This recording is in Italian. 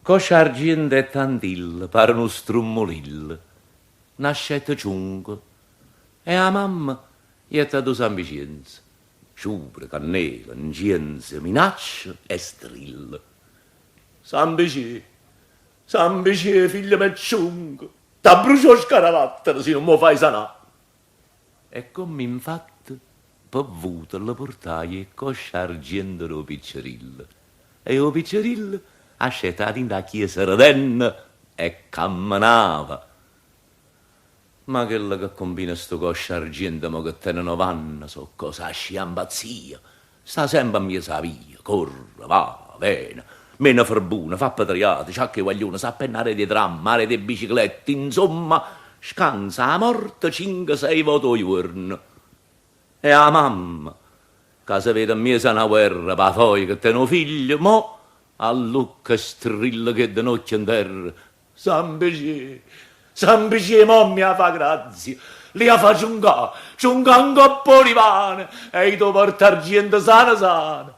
Coscia argento e tantil, pare uno strummolil. Nascette ciunco. E a mamma gli è dato San Vicenzo. Ciupre, cannella, incienso, minaccia e strillo. San Vicenzo, figlio me ciunco. T'ha bruciato scaravattere se non mi fai sanare. E come infatti, pavuto la portaia e coscia argento lo picceril. E o picceril ascettato in da chiesa radenna e camminava. Ma quella che combina sto coscia argento ma che te ne vanno so cosa sciambazzia. Sta sempre a mia via, corre, va, viene, meno forbuna, fa patriate, c'ha che guaglione, sa pennare di tram, mare di biciclette, insomma, scansa a morte 5-6 voto al giorno. E a mamma, che se vede a mia sana guerra, pa poi che te no figlio, mo, a lucca strilla che de notte in terra, San Bicie, mo mi fa grazia, li fa ciungà un coppo di pane, e tu porta argento sana sana.